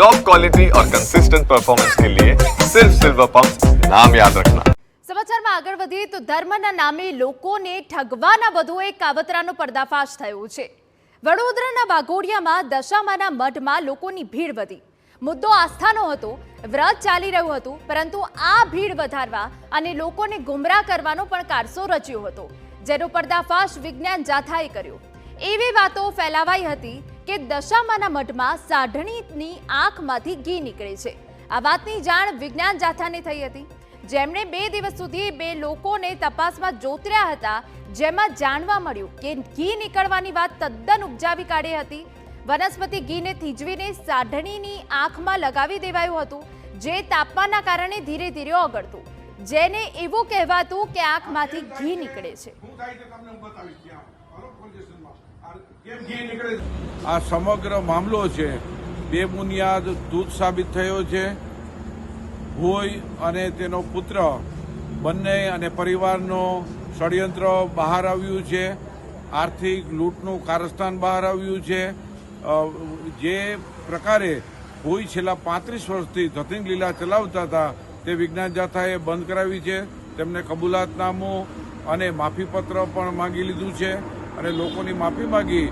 Top quality और consistent performance के लिए सिर्फ सिल्वर पंप नाम याद रखना। સમાચારમાં આગળ વધીએ તો ધર્મના નામે લોકોને ઠગવાના વધુ એક કાવતરાનો પર્દાફાશ થયો છે। વડોદરાના વાઘોડિયામાં દશામાના મઠમાં લોકોની ભીડ વધી। મુદ્દો આસ્થાનો હતો, વ્રત ચાલી રહ્યું હતું, પરંતુ આ ભીડ વધારવા અને લોકોને ગુમરાહ કરવાનો પણ કારસો રચ્યો હતો, જેનો પર્દાફાશ વિજ્ઞાન જાથાએ કર્યો। એવી વાતો ફેલાવાઈ હતી કે દશામાના મઠમાં સાઢણીની આંખમાંથી ઘી નીકળે છે। આ વાતની જાણ વિજ્ઞાન જાથાને થઈ હતી, જેમણે 2 દિવસ સુધી 2 લોકોને તપાસમાં જોતર્યા હતા, જેમાં જાણવા મળ્યું કે ઘી નીકળવાની વાત તદ્દન ઉપજાવી કાઢી હતી। વનસ્પતિ ઘીને થીજવીને સાઢણીની આંખમાં લગાવી દેવાયું હતું, જે તાપમાનના કારણે ધીરે ધીરે ઓગળતું, જેને એવું કહેવાતું કે આંખમાંથી ઘી નીકળે છે। આ સમગ્ર મામલો છે બેબુનિયાદ દૂધ સાબિત થયો છે। ભોઈ અને તેનો પુત્ર બંને અને પરિવારનો ષડયંત્ર બહાર આવ્યું છે। આર્થિક લૂંટનું કારસ્તાન બહાર આવ્યું છે। જે પ્રકારે ભોઈ છેલ્લા 35 વર્ષથી ધતિંગ લીલા ચલાવતા હતા તે વિજ્ઞાન જાથાએ બંધ કરાવી છે। તેમને કબૂલાતનામું અને માફીપત્ર પણ માંગી લીધું છે અને લોકોની માફી માંગી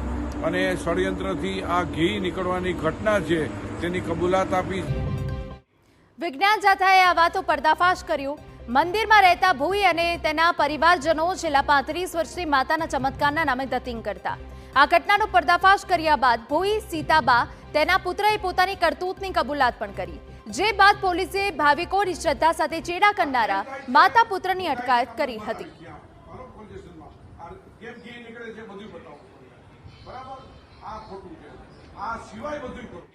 અને ષડયંત્રથી આ ઘી નીકળવાની ઘટના છે તેની કબૂલાત આપી। વિજ્ઞાન જાથાએ આ વાતો પર્દાફાશ કર્યો। મંદિરમાં રહેતા ભોઈ અને તેના પરિવારજનો છેલ્લા 35 વર્ષથી માતાના ચમત્કારના નામે ધતિંગ કરતા। આ ઘટનાનો પર્દાફાશ કર્યા બાદ ભોઈ સીતાબા તેના પુત્રએ પોતાની કરતૂતની કબૂલાત પણ કરી, જે બાદ પોલીસે ભાવિકોની શ્રદ્ધા સાથે ચેડા કરનારા માતા પુત્રની અટકાયત કરી હતી। બરાબર, આ ખોટું છે, આ સિવાય બધું ખોટું।